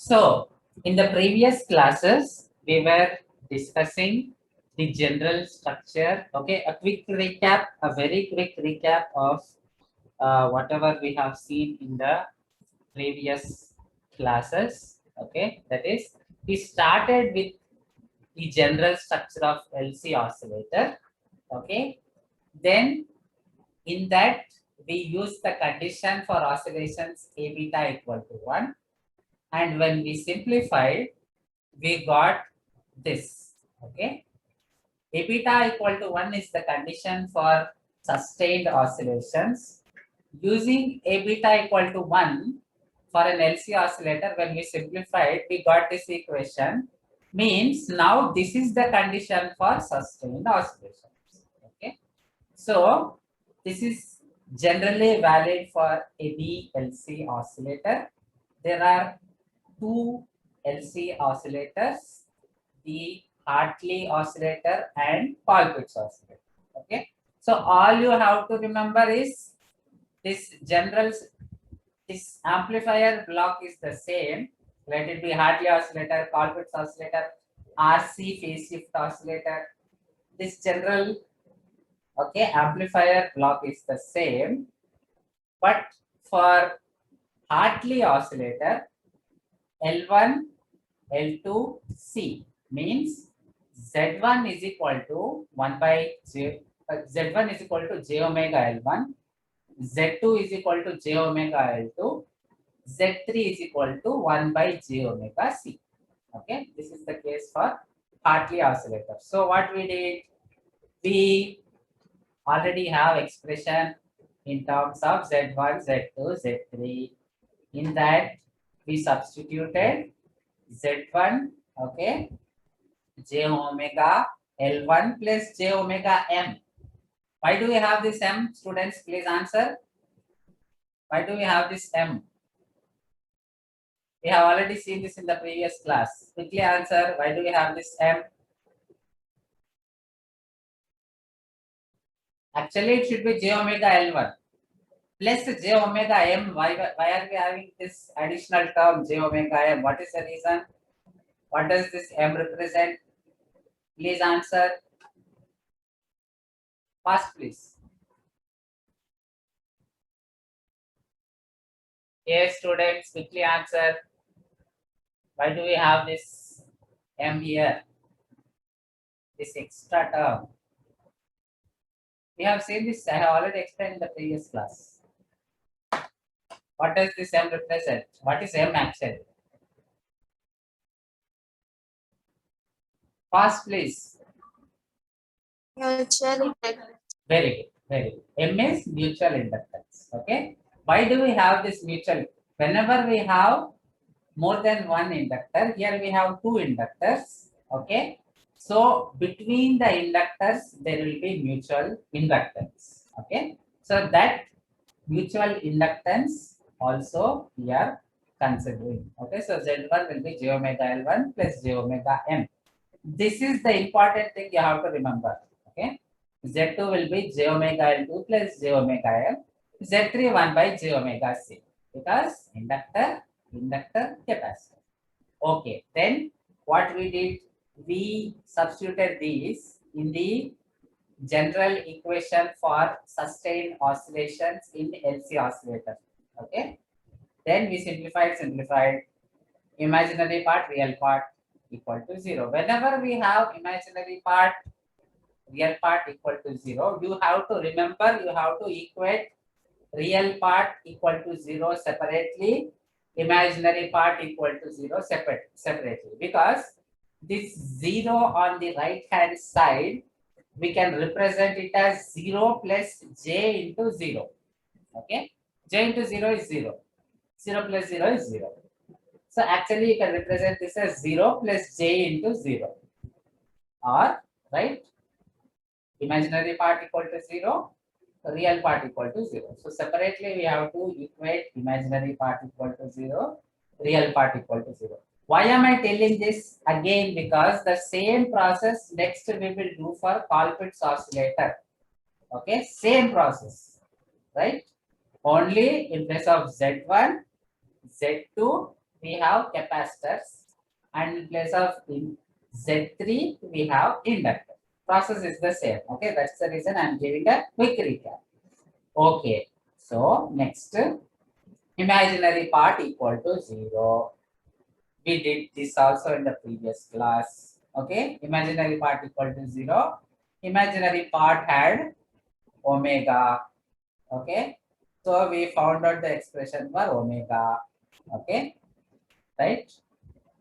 So, in the previous classes, we were discussing the general structure. Okay, a quick recap, a very quick recap of whatever we have seen in the previous classes. Okay, that is, we started with the general structure of LC oscillator. Okay, then in that we use the condition for oscillations A beta equal to 1. And when we simplified, we got this. Okay, A beta equal to 1 is the condition for sustained oscillations. Using A beta equal to 1 for an LC oscillator, when we simplified, we got this equation. Means now this is the condition for sustained oscillations. Okay, so this is generally valid for any LC oscillator. There are two LC oscillators, the Hartley oscillator and Colpitts oscillator. Okay, so all you have to remember is this this amplifier block is the same. Let it be Hartley oscillator, Colpitts oscillator, RC phase shift oscillator. This general amplifier block is the same, but for Hartley oscillator, L1, L2, C means Z1 is equal to 1 by J, Z1 is equal to J omega L1, Z2 is equal to J omega L2, Z3 is equal to 1 by J omega C. Okay, this is the case for Hartley oscillator. So what we did, we already have expression in terms of Z1, Z2, Z3. In that, we substituted Z1, okay, J omega L1 plus J omega M. Why do we have this M? Students, please answer. Why do we have this M? We have already seen this in the previous class. Quickly answer. Why do we have this M? Actually, it should be J omega L1 plus J omega M. Why are we having this additional term J omega M? What is the reason? What does this M represent? Please answer. Fast, please. Yes, students, quickly answer. Why do we have this M here? This extra term. We have seen this, I have already explained in the previous class. What does this M represent? What is M actually? Fast, please. Mutual inductance. Very good, very good. M is mutual inductance. Okay. Why do we have this mutual? Whenever we have more than one inductor, here we have two inductors. Okay. So between the inductors, there will be mutual inductance. Okay. So that mutual inductance also we are considering. Okay. So Z1 will be J omega L1 plus J omega M. This is the important thing you have to remember. Okay. Z2 will be J omega L2 plus J omega M. Z3 1 by J omega C. Because inductor, capacitor. Okay. Then what we did, we substituted these in the general equation for sustained oscillations in LC oscillator. Okay. Then we simplified. Imaginary part, real part equal to 0. Whenever we have imaginary part, real part equal to 0, you have to remember, you have to equate real part equal to 0 separately, imaginary part equal to 0 separately, because this 0 on the right hand side, we can represent it as 0 plus j into 0. Okay, j into 0 is 0, 0 plus 0 is 0. So actually you can represent this as 0 plus j into 0, or right, imaginary part equal to 0, real part equal to 0. So separately we have to equate imaginary part equal to 0, real part equal to 0. Why am I telling this again? Because the same process next we will do for Colpitts oscillator. Okay, same process, right? Only in place of Z1, Z2, we have capacitors, and in place of Z3 we have inductor. Process is the same. Okay, that's the reason I'm giving a quick recap. Okay, so next, imaginary part equal to 0. We did this also in the previous class. Okay, imaginary part equal to 0. Imaginary part had omega. Okay, so we found out the expression for omega. Okay, right?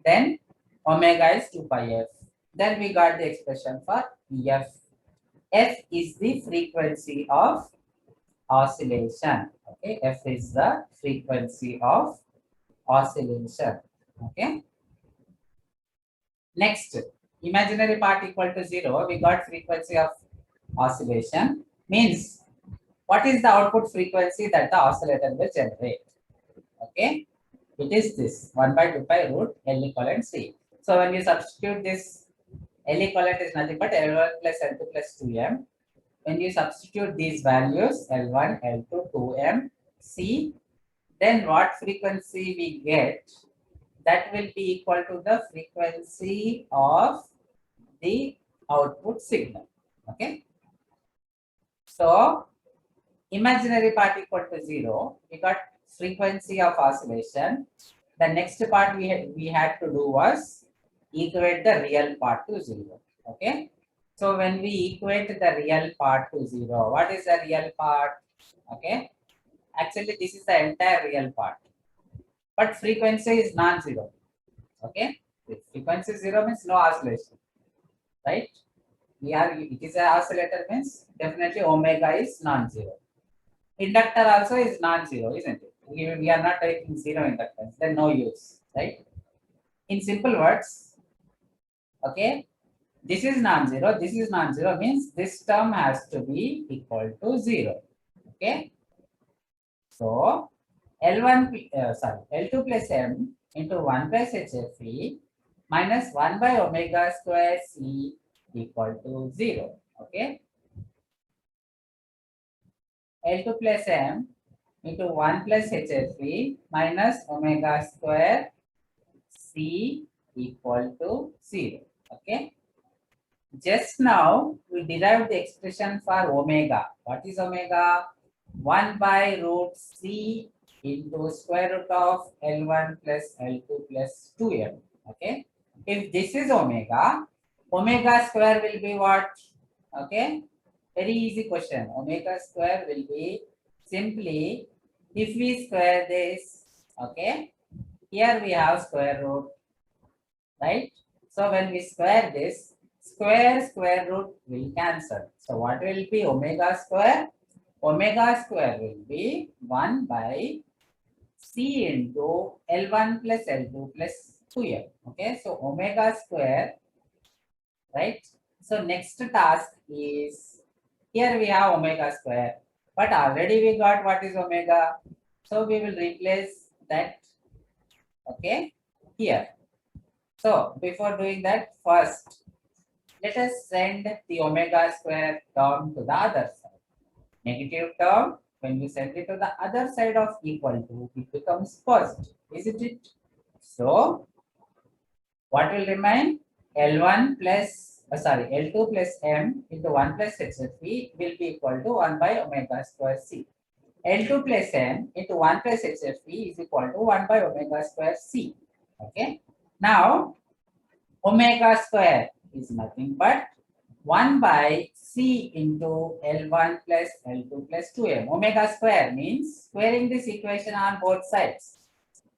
Then omega is 2 pi f. Then we got the expression for f. F is the frequency of oscillation. Okay, f is the frequency of oscillation. Okay. Next, imaginary part equal to 0. We got frequency of oscillation. Means what is the output frequency that the oscillator will generate? Okay, it is this 1 by 2 pi root L equivalent C. So when you substitute this, L equivalent is nothing but L1 plus L2 plus 2m. When you substitute these values L1, L2, 2m, C, then what frequency we get? That will be equal to the frequency of the output signal. Okay. So imaginary part equal to 0. We got frequency of oscillation. The next part we had to do was equate the real part to 0. Okay. So when we equate the real part to 0, what is the real part? Okay. Actually, this is the entire real part. But frequency is non-zero. Okay. If frequency is 0 means no oscillation. Right? It is an oscillator means definitely omega is non-zero. Inductor also is non-zero, isn't it? We are not taking zero inductance, then no use, right? In simple words, okay, this is non-zero means this term has to be equal to 0. Okay. So L2 plus M into 1 plus HFE minus 1 by omega square C equal to 0. Okay. L2 plus M into 1 plus HFE minus omega square C equal to 0. Okay. Just now we derived the expression for omega. What is omega? 1 by root C into square root of L1 plus L2 plus 2M. Okay. If this is omega, omega square will be what? Okay. Very easy question. Omega square will be simply, if we square this, okay, here we have square root, right? So when we square this, square root will cancel. So what will be omega square? Omega square will be 1 by C into L1 plus L2 plus 2M. Okay, so omega square, right? So next task is, here we have omega square, but already we got what is omega. So we will replace that, okay, here. So before doing that, first, let us send the omega square term to the other side. Negative term, when you send it to the other side of equal to, it becomes positive, isn't it? So what will remain? L1 plus, L2 plus M into 1 plus HFE will be equal to 1 by omega square C. L2 plus M into 1 plus HFE is equal to 1 by omega square C. Okay. Now, omega square is nothing but 1 by C into L1 plus L2 plus 2M. Omega square means squaring this equation on both sides.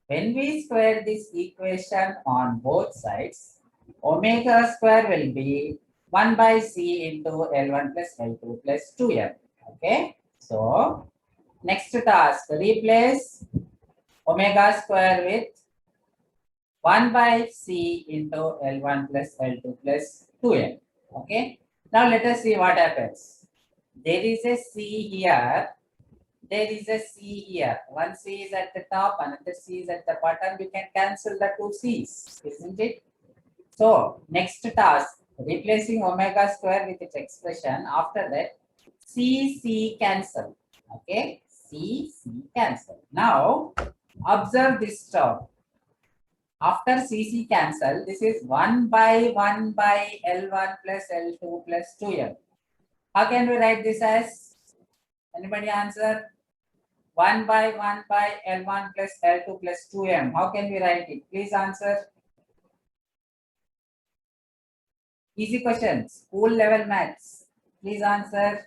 When we square this equation on both sides, omega square will be 1 by C into L1 plus L2 plus 2M. Okay. So, next task, replace omega square with 1 by C into L1 plus L2 plus 2M. Okay. Now let us see what happens. There is a C here. There is a C here. One C is at the top, another C is at the bottom. We can cancel the two C's, isn't it? So next task, replacing omega square with its expression. After that, C cancel. Okay. C cancel. Now observe this term. After CC cancel, this is 1 by 1 by L1 plus L2 plus 2M. How can we write this as? Anybody answer? 1 by 1 by L1 plus L2 plus 2M. How can we write it? Please answer. Easy questions. School level maths. Please answer.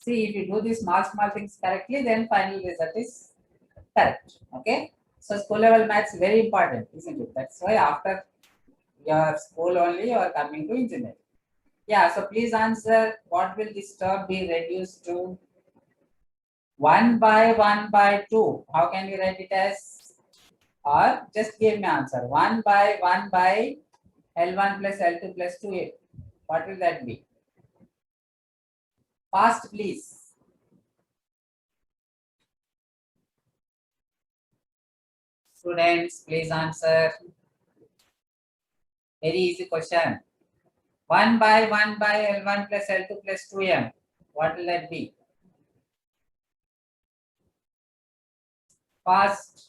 See, if you do these small things correctly, then final result is correct. Okay. So school level maths very important, isn't it? That's why after your school only you are coming to engineering. Yeah. So please answer. What will this term be reduced to? 1 by 1 by 2. How can we write it as? Or just give me answer. 1 by 1 by L1 plus L2 plus 2A. What will that be? Fast, please. Students, please answer. Very easy question. 1 by 1 by L1 plus L2 plus 2M. What will that be? Fast.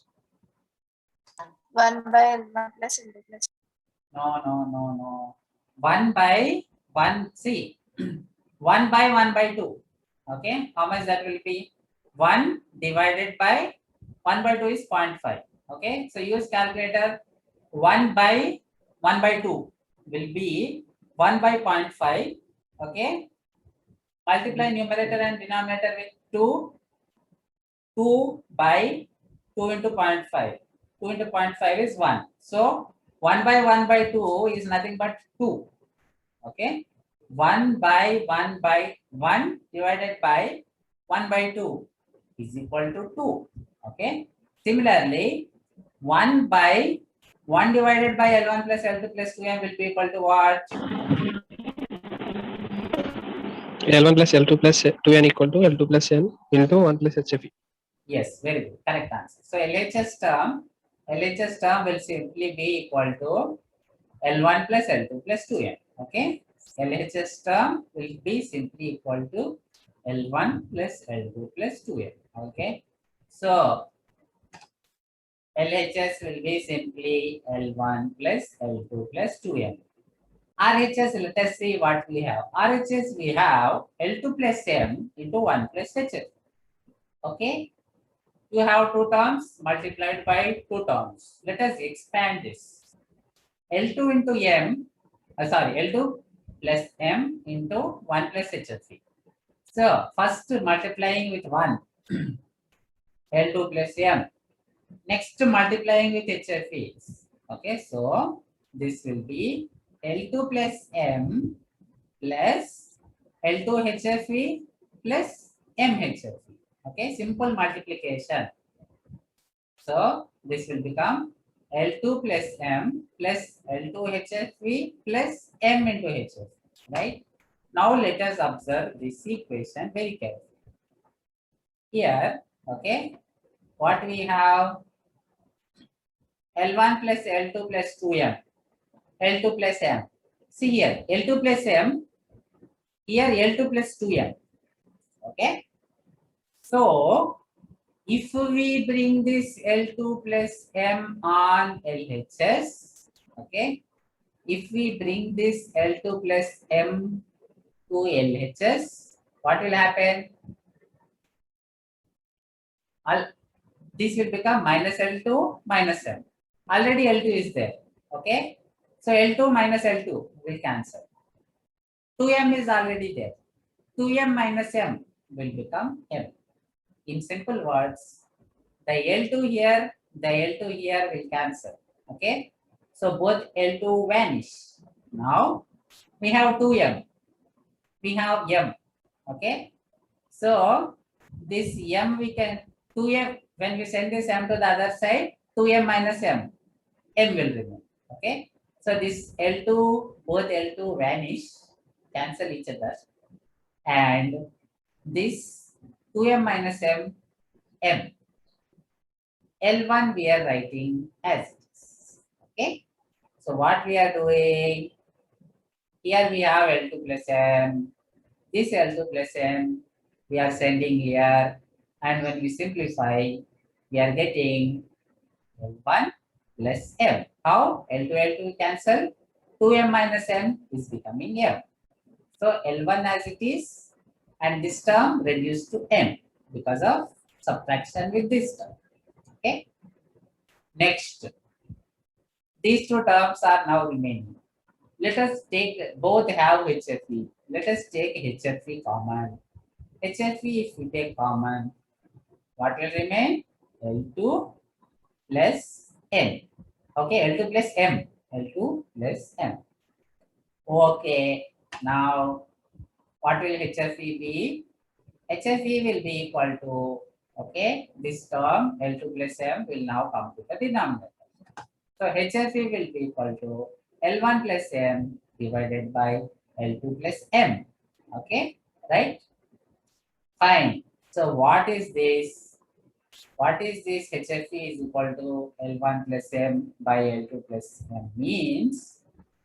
1 by L1 plus L2 plus. No. 1 by 1, see. 1 by 1 by 2. Okay. How much that will be? 1 divided by 1 by 2 is 0.5. Okay. So use calculator. 1 by 1 by 2 will be 1 by 0.5. Okay. Multiply numerator and denominator with 2. 2 by 2 into 0.5. 2 into 0.5 is 1. So 1 by 1 by 2 is nothing but 2. Okay. 1 by 1 by 1 divided by 1 by 2 is equal to 2. Okay. Similarly, 1 by 1 divided by L1 plus L2 plus 2M will be equal to what? L1 plus L2 plus 2n equal to L2 plus n into 1 plus HFE. Yes, very good. Correct answer. So LHS term will simply be equal to L1 plus L2 plus 2n. Okay. LHS term will be simply equal to L1 plus L2 plus 2n. Okay. So LHS will be simply L1 plus L2 plus 2n. RHS, let us see what we have. RHS, we have L2 plus M into 1 plus HF. Okay. You have two terms multiplied by two terms. Let us expand this. L2 into M, L2 plus M into 1 plus HFE. So, first multiplying with 1, L2 plus M. Next multiplying with HFE. Okay, so this will be L2 plus M plus L2 HFE plus M HFE. Okay, simple multiplication. So this will become L2 plus M plus L2 HFE plus M into HFE, right? Now let us observe this equation very carefully. Here, okay, what we have? L1 plus L2 plus 2M, L2 plus M. See here, L2 plus M, here L2 plus 2M, okay? So, if we bring this L2 plus M on LHS, okay, if we bring this L2 plus M to LHS, what will happen? This will become minus L2 minus M. Already L2 is there, okay? So L2 minus L2 will cancel. 2M is already there. 2M minus M will become M. In simple words, the L2 here, the L2 here will cancel. Okay. So both L2 vanish. Now we have 2M. We have M. Okay. So this M we can 2M when we send this M to the other side, 2M minus M. M will remain. Okay. So this L2, both L2 vanish, cancel each other. And this 2M minus M, M. L1 we are writing as this. Okay. So what we are doing? Here we have L2 plus M. This L2 plus M we are sending here. And when we simplify, we are getting L1 plus M. How? L2, L2 cancel. 2M minus M is becoming M. So L1 as it is, and this term reduced to M because of subtraction with this term. Okay. Next, these two terms are now remaining. Let us take, both have HFE. Let us take HFE common. HFE, if we take common, what will remain? L2 plus M. Okay, L2 plus M. L2 plus M. Okay, now what will HFE be? HFE will be equal to, okay, this term L2 plus M will now come to the denominator. So HFE will be equal to L1 plus M divided by L2 plus M. Okay, right? Fine. So what is this? What is this? HFE is equal to L1 plus M by L2 plus M means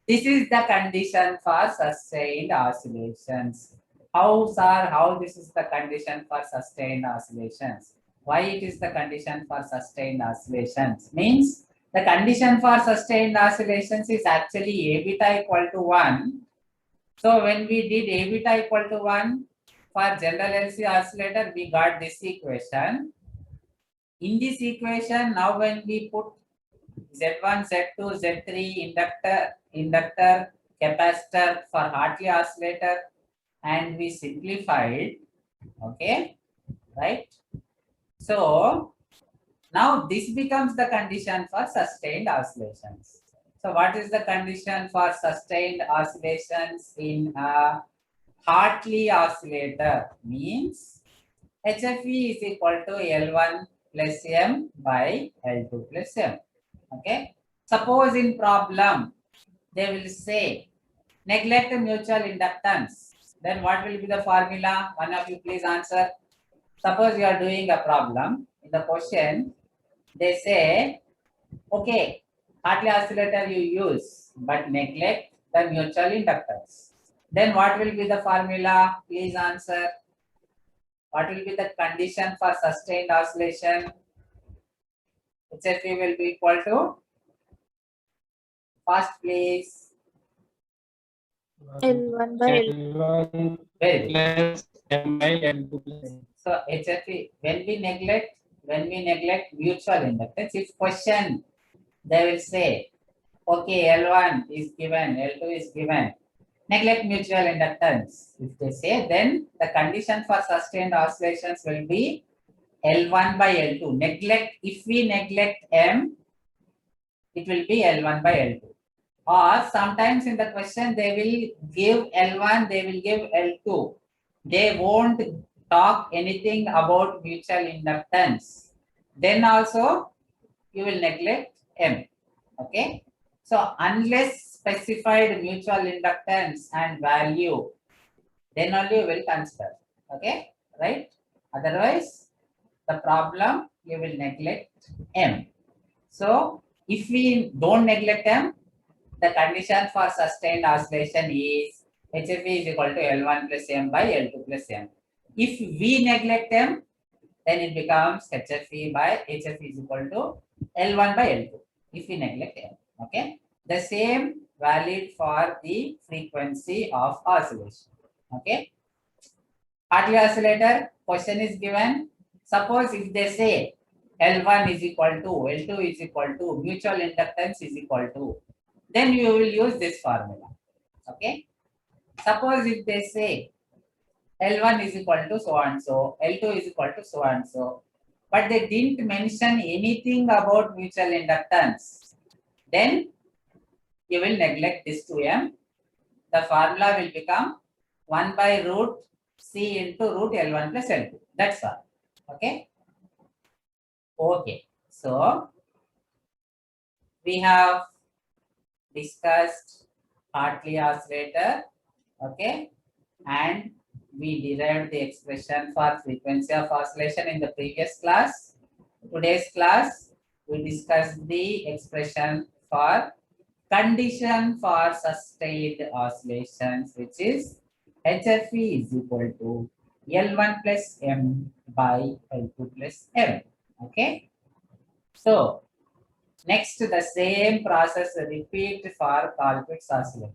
this is the condition for sustained oscillations. How this is the condition for sustained oscillations? Why it is the condition for sustained oscillations? Means the condition for sustained oscillations is actually A beta equal to 1. So when we did A beta equal to 1 for general LC oscillator, we got this equation. In this equation, now when we put Z1, Z2, Z3, inductor, capacitor for Hartley oscillator, and we simplified, okay, right? So now this becomes the condition for sustained oscillations. So what is the condition for sustained oscillations in a Hartley oscillator? Means HFE is equal to L1 plus M by L2 plus M. Okay. Suppose in problem, they will say neglect mutual inductance. Then what will be the formula? One of you please answer. Suppose you are doing a problem. In the question, they say, okay, Hartley oscillator you use, but neglect the mutual inductance. Then what will be the formula? Please answer. What will be the condition for sustained oscillation? HFE will be equal to, first please. L1 by L2. L1 Very good. plus M by L2 plus. So HFE, when we neglect mutual inductance, if question they will say, okay, L1 is given, L2 is given, neglect mutual inductance. If they say, then the condition for sustained oscillations will be L1 by L2. If we neglect M, it will be L1 by L2. Or sometimes in the question, they will give L1, they will give L2. They won't talk anything about mutual inductance. Then also, you will neglect M. Okay. So unless specified mutual inductance and value, then only you will consider. Okay. Right. Otherwise, the problem you will neglect M. So if we don't neglect M, the condition for sustained oscillation is HFE is equal to L1 plus M by L2 plus M. If we neglect M, then it becomes HFE is equal to L1 by L2 if we neglect M. Okay. The same valid for the frequency of oscillation. Okay. Hartley oscillator, question is given. Suppose if they say L1 is equal to, L2 is equal to, mutual inductance is equal to, then you will use this formula. Okay. Suppose if they say L1 is equal to so and so, L2 is equal to so and so, but they didn't mention anything about mutual inductance, then you will neglect this 2M. The formula will become 1 by root C into root L1 plus L2. That's all. Okay. Okay. So we have discussed Hartley oscillator. Okay. And we derived the expression for frequency of oscillation in the previous class. Today's class, we discussed the expression for condition for sustained oscillations, which is HFE is equal to L1 plus M by L2 plus M. Okay. So next, the same process repeat for Colpitts oscillator.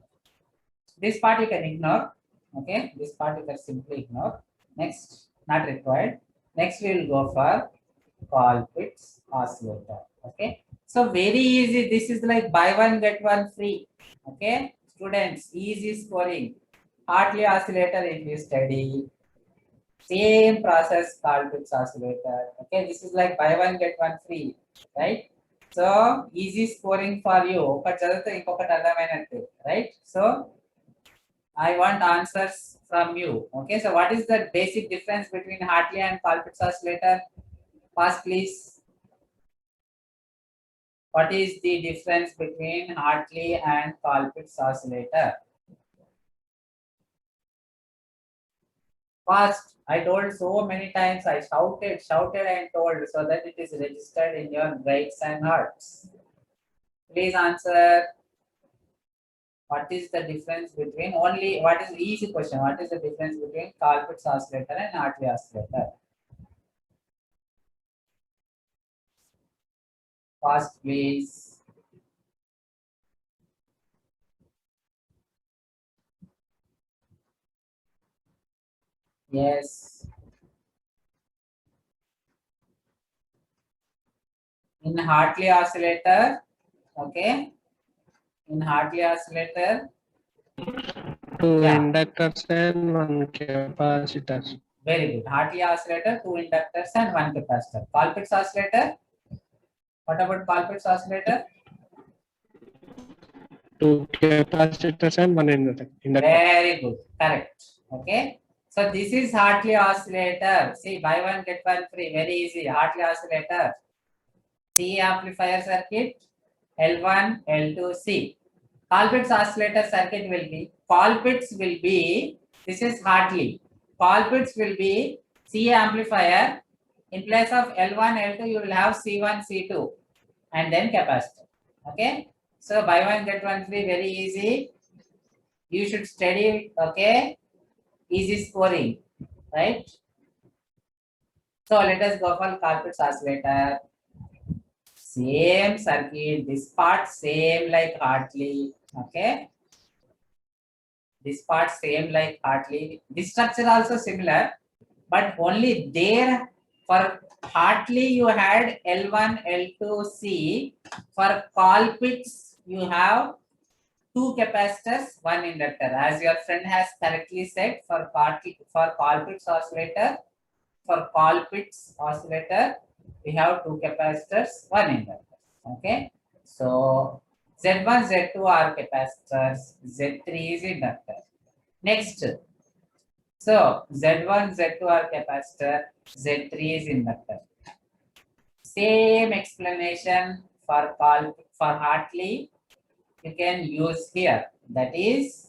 This part you can ignore. Okay, this part you can simply ignore. Next, not required. Next, we will go for Colpitts oscillator. Okay, so very easy. This is like buy one get one free. Okay, students, easy scoring. Hartley oscillator if you study. Same process Colpitts oscillator. Okay, this is like buy one get one free, right? So easy scoring for you. Right? So I want answers from you. Okay, so what is the basic difference between Hartley and Colpitts oscillator? Pass, please. What is the difference between Hartley and Colpitts oscillator? Fast. I told so many times. I shouted and told so that it is registered in your brains and hearts. Please answer. What is the difference between only? What is the easy question? What is the difference between Colpitts oscillator and Hartley oscillator? Fast, please. Yes. In Hartley oscillator, okay. In Hartley oscillator, Two Yeah. inductors and one capacitor. very good. Hartley oscillator, two inductors and one capacitor. Colpitts oscillator. What about Colpitts oscillator? Two capacitors and one inductor. Very good. Correct. Okay. So this is Hartley oscillator. See, buy one get one free. Very easy. Hartley oscillator. C amplifier circuit. L1, L2, C. Colpitts oscillator circuit will be. Colpitts will be. This is Hartley. Colpitts will be C amplifier. In place of L1, L2, you will have C1, C2, and then capacitor. Okay. So buy one get one free. Very easy. You should study. Okay. Easy scoring, right? So let us go for Colpitts oscillator. Same circuit. This part same like Hartley. Okay. This part same like Hartley. This structure also similar, but only there for Hartley you had L1, L2, C. For Colpitts you have two capacitors, one inductor. As your friend has correctly said, for Colpitts oscillator, we have two capacitors, one inductor. Okay, so Z1, Z2 are capacitors, Z3 is inductor. Next, so Z1, Z2 are capacitor, Z3 is inductor. Same explanation for Hartley you can use here. That is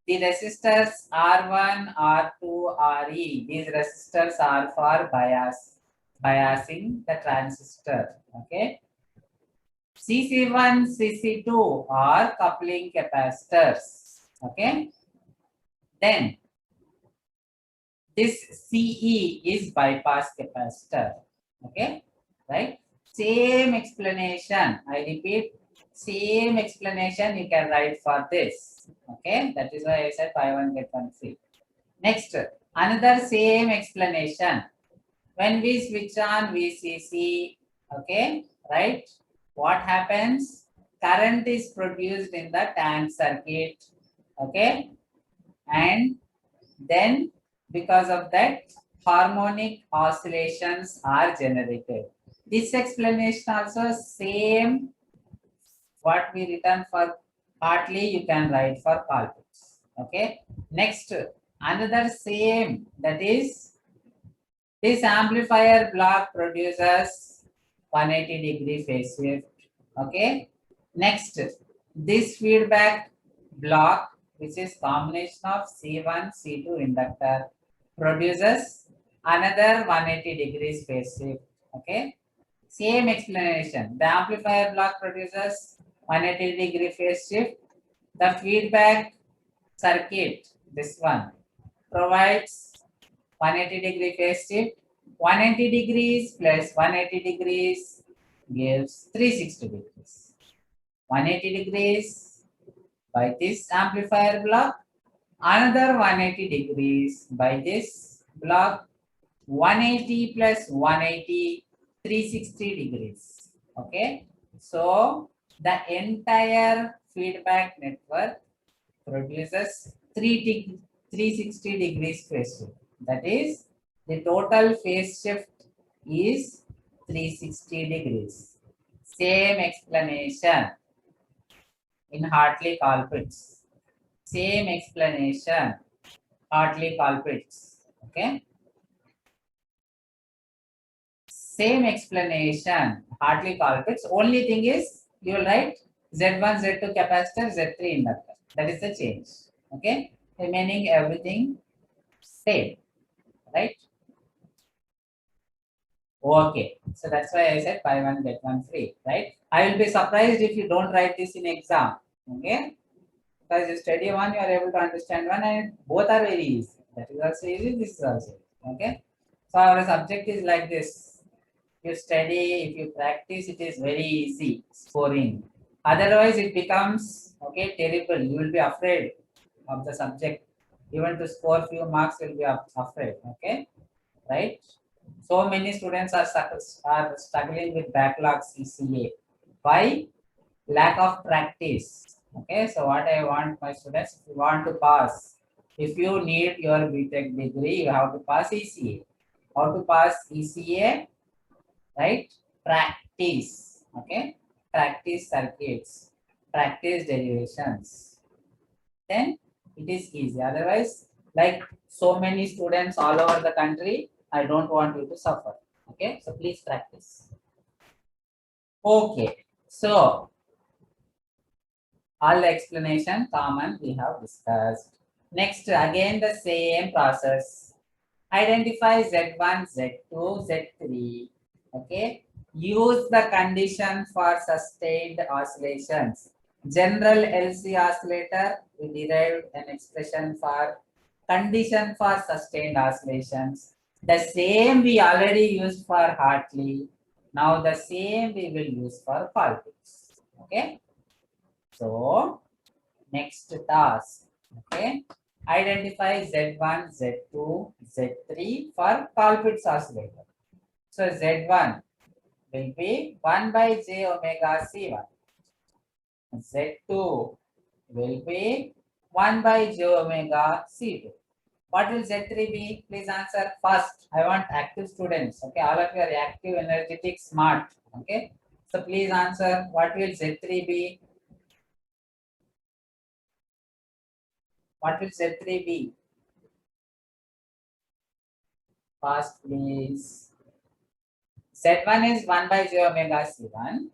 the resistors R1, R2, RE. These resistors are for biasing the transistor. Okay. CC1, CC2 are coupling capacitors. Okay. Then this CE is bypass capacitor. Okay. Right. Same explanation. I repeat. Same explanation you can write for this. Okay, that is why I said buy one get one free. Next, another same explanation. When we switch on VCC, okay, right? What happens? Current is produced in the tank circuit, okay, and then because of that, harmonic oscillations are generated. This explanation also same. What we written for Hartley, you can write for Colpitts. Okay. Next, another same, that is this amplifier block produces 180-degree phase shift. Okay. Next, this feedback block, which is combination of C1, C2 inductor, produces another 180 degrees phase shift. Okay. Same explanation. The amplifier block produces 180-degree phase shift. The feedback circuit, this one, provides 180-degree phase shift. 180 degrees plus 180 degrees, gives 360 degrees. 180 degrees by this amplifier block, another 180 degrees by this block, 180 plus 180, 360 degrees. Okay, so the entire feedback network produces 360 degrees phase shift. That is, the total phase shift is 360 degrees. Same explanation in Hartley culprits. Same explanation, Hartley culprits. Okay. Same explanation, Hartley culprits. Only thing is you will write Z1, Z2 capacitor, Z3 inductor. That is the change. Okay. Remaining everything same, right? Okay. So that's why I said buy one get one free, right? I will be surprised if you don't write this in exam. Okay. Because you study one, you are able to understand one, and both are very easy. That is also easy, this is also easy. Okay. So our subject is like this. You study, if you practice, it is very easy scoring. Otherwise, it becomes okay terrible. You will be afraid of the subject. Even to score few marks, you will be afraid. Okay, right? So many students are struggling with backlogs ECA. Why? Lack of practice. Okay, so what I want my students, if you want to pass, if you need your BTech degree, you have to pass ECA. How to pass ECA? Right? Practice. Okay, practice circuits, practice derivations. Then it is easy. Otherwise, like so many students all over the country, I don't want you to suffer. Okay, so please practice. Okay, so all the explanation common we have discussed. Next, again the same process. Identify Z1, Z2, Z3. Okay, use the condition for sustained oscillations. General LC oscillator, we derived an expression for condition for sustained oscillations. The same we already used for Hartley. Now the same we will use for Colpitts. Okay. So next task. Okay. Identify Z1, Z2, Z3 for Colpitts oscillator. So Z1 will be 1 by j omega C1. Z2 will be 1 by j omega C2. What will Z3 be? Please answer first. I want active students. Okay, all of you are active, energetic, smart. Okay, so please answer. What will Z3 be? What will Z3 be? Fast, please. Z1 is 1 by j omega C1.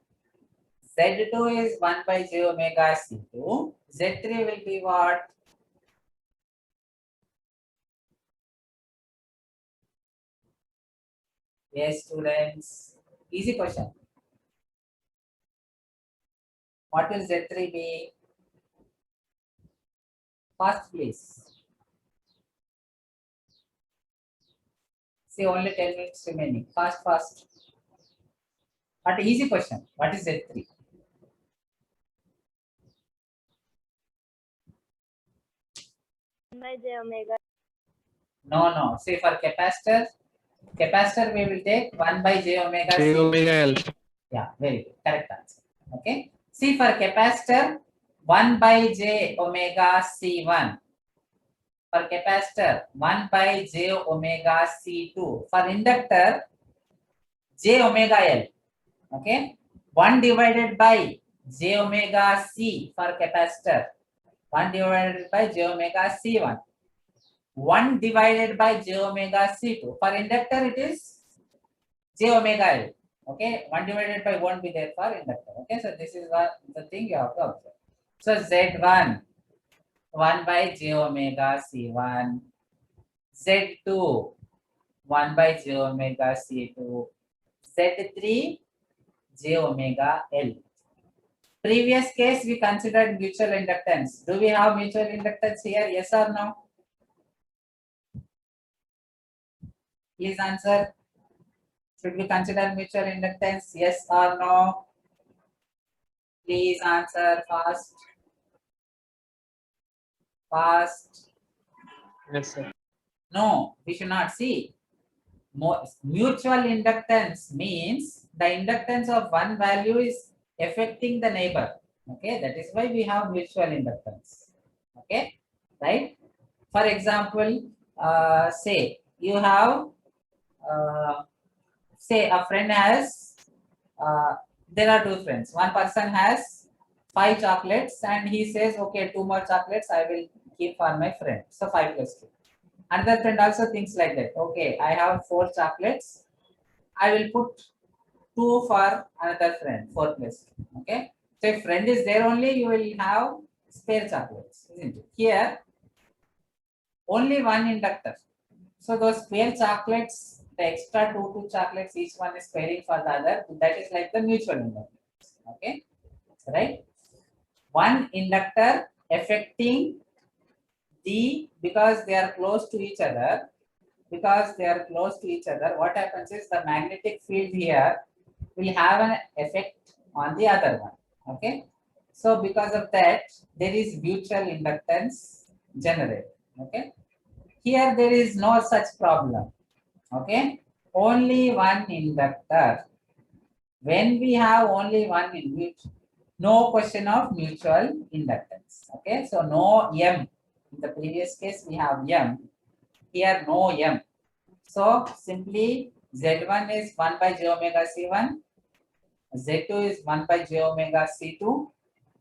Z2 is 1 by j omega C2. Z3 will be what? Yes, students. Easy question. What will Z3 be? Fast, please. See, only 10 minutes remaining. Fast, fast. But easy question. What is Z3? By j omega. No, no. See, for capacitor we will take 1 by j omega J C. omega L. Yeah, very good. Correct answer. Okay. See, for capacitor, 1 by j omega C1. For capacitor, 1 by j omega C2. For inductor, j omega L. Okay. 1 divided by j omega C for capacitor. 1 divided by j omega C1. 1 divided by j omega C2. For inductor, it is j omega L. Okay. 1 divided by won't be there for inductor. Okay. So this is what the thing you have to observe. So Z1, 1 by j omega C1. Z2, 1 by j omega C2. Z3, j omega L. Previous case, we considered mutual inductance. Do we have mutual inductance here? Yes or no? Please answer. Should we consider mutual inductance? Yes or no? Please answer fast. Fast. Yes, sir. No, we should not. See. Mutual inductance means the inductance of one value is affecting the neighbor. Okay, that is why we have mutual inductance. Okay, right? For example, say you have, say a friend has, there are two friends. One person has 5 chocolates and he says, okay, 2 more chocolates I will keep for my friend. So 5 plus 2. Another friend also thinks like that. Okay, I have 4 chocolates. I will put 2 for another friend, 4 plus 2. Okay. So if friend is there only, you will have spare chocolates, isn't it? Here, only one inductor. So those spare chocolates, the extra two chocolates, each one is pairing for the other. That is like the mutual inductance. Okay. Right. One inductor affecting the, because they are close to each other, what happens is the magnetic field here will have an effect on the other one. Okay. So because of that, there is mutual inductance generated. Okay. Here there is no such problem. Okay. Only one inductor. When we have only one inductor, no question of mutual inductance. Okay. So no M. In the previous case, we have M. Here no M. So simply Z1 is 1 by j omega C1. Z2 is 1 by j omega C2.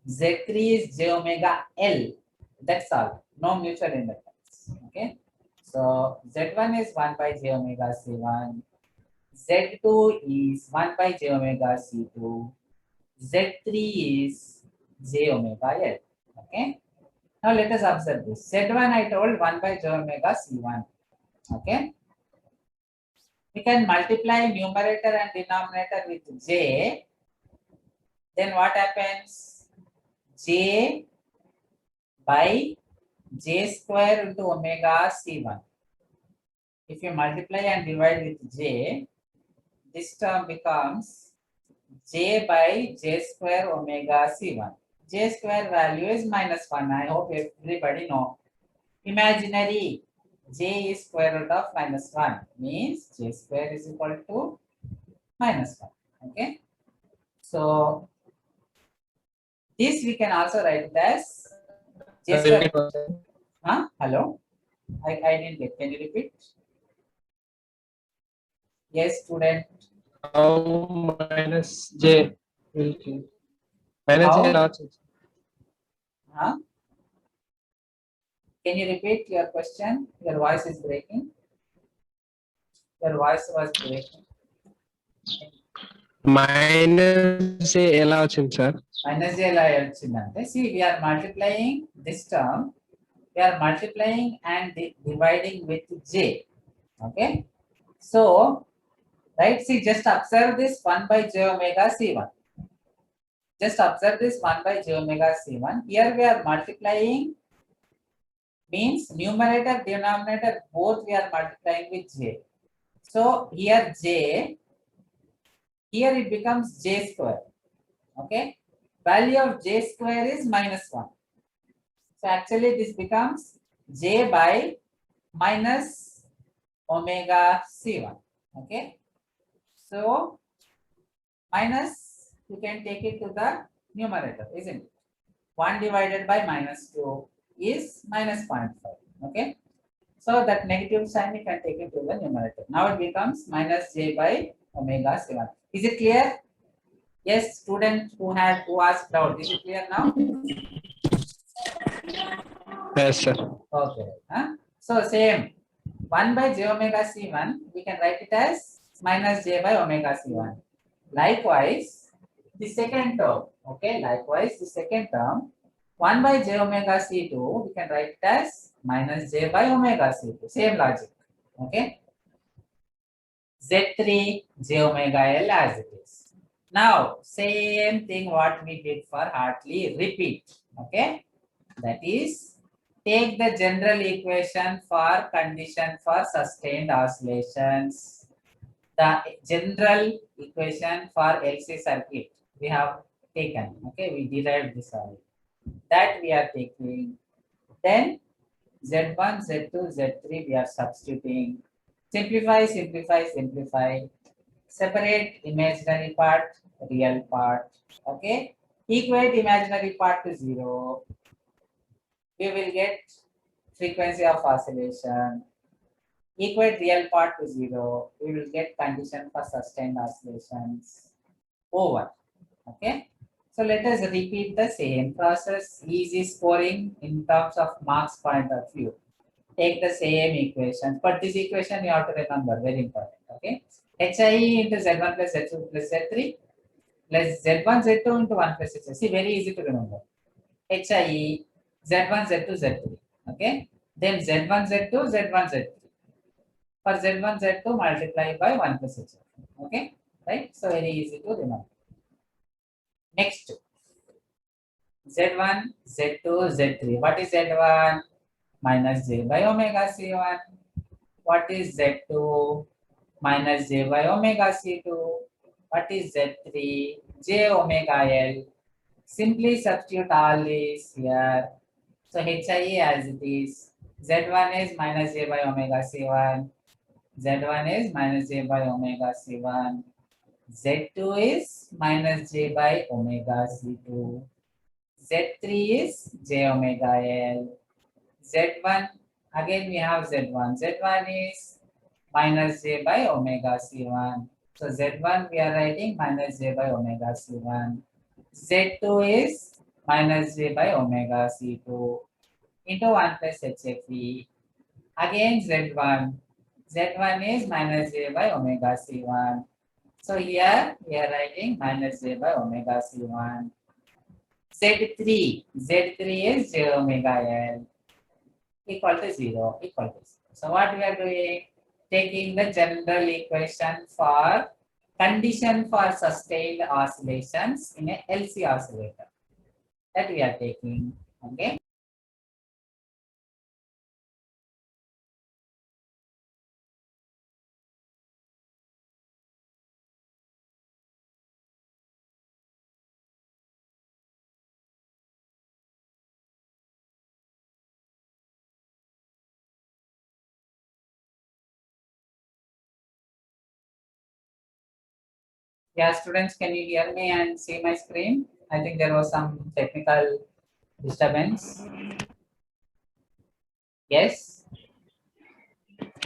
Z3 is j omega L. That's all. No mutual inductance. Okay. So Z1 is 1 by j omega C1. Z2 is 1 by j omega C2. Z3 is j omega L. Okay. Now let us observe this. Z1 I told 1 by j omega C1. Okay. We can multiply numerator and denominator with j. Then what happens? J by j square into omega C1. If you multiply and divide with j, this term becomes j by j square omega C1. J square value is -1. I hope everybody know. Imaginary j is square root of -1 means j square is equal to -1. Okay. So this we can also write it as j square. Huh? Hello? I didn't get. Can you repeat? Yes, student. How minus j will kill? Minus j How? lots. Huh? Can you repeat your question? Your voice is breaking. Your voice was breaking. Minus j ఎలా వచ్చింది sir? Minus j ఎలా వచ్చిందంటే, see, we are multiplying this term. We are multiplying and dividing with j. Okay. So, right, see, just observe this 1 by j omega C1. Just observe this 1 by j omega C1. Here we are multiplying, means numerator, denominator, both we are multiplying with j. So here j, here it becomes j square. Okay. Value of j square is -1. So actually this becomes j by minus omega C1. Okay. So minus, you can take it to the numerator, isn't it? 1 divided by -2 is -0.5. Okay. So that negative sign you can take it to the numerator. Now it becomes minus j by omega C1. Is it clear? Yes, student who asked doubt. Is it clear now? Yes, sir. Okay. Huh? So same 1 by j omega C1, we can write it as minus j by omega C1. Likewise, the second term. Okay. Likewise, the second term 1 by j omega C2, we can write it as minus j by omega C2. Same logic. Okay. Z3 j omega L as it is. Now, same thing what we did for Hartley, repeat. Okay. That is, take the general equation for condition for sustained oscillations. the general equation for LC circuit we have taken. Okay, we derived this already. That we are taking. Then Z1, Z2, Z3 we are substituting. Simplify, simplify, simplify. Separate imaginary part, real part. Okay. Equate imaginary part to 0. We will get frequency of oscillation. Equate real part to 0. We will get condition for sustained oscillations. Over. Okay. So let us repeat the same process. Easy scoring in terms of marks point of view. Take the same equation, but this equation you have to remember, very important. Okay. HIE into Z1 plus Z2 plus Z3 plus Z1 Z2 into 1 plus Z3. See, very easy to remember. HIE Z1 Z2 Z3. Okay. Then Z1 Z2 Z1 Z3. For Z1 Z2 multiply by 1 plus Z2. Okay. Right. So very easy to remember. Next, Z1, Z2, Z3. What is Z1? Minus J by omega C1. What is Z2? Minus J by omega C2. What is Z3? J omega L. Simply substitute all these here. So HIE as it is. Z1 is minus J by omega C1. Z1 is minus J by omega C1. Z2 is minus J by omega C2. Z3 is J omega L. Z1, again we have Z1. Z1 is minus J by omega C1. So Z1 we are writing minus J by omega C1. Z2 is minus J by omega C2 into 1 plus HFE. Again Z1. Z1 is minus J by omega C1. So here we are writing minus J by omega C1. Z3. Z3 is J omega L equal to 0, equal to 0. So what we are doing? Taking the general equation for condition for sustained oscillations in a LC oscillator. That we are taking. Okay. Yeah, students, can you hear me and see my screen? I think there was some technical disturbance. Yes.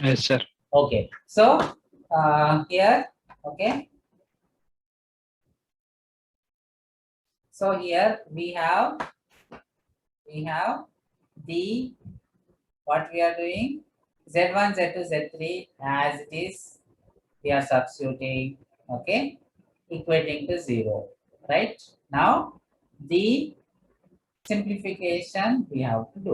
Yes, sir. Okay. So here, okay. So here we have the what we are doing, Z1, Z2, Z3 as it is, we are substituting, okay, equating to 0, right? Now the simplification we have to do.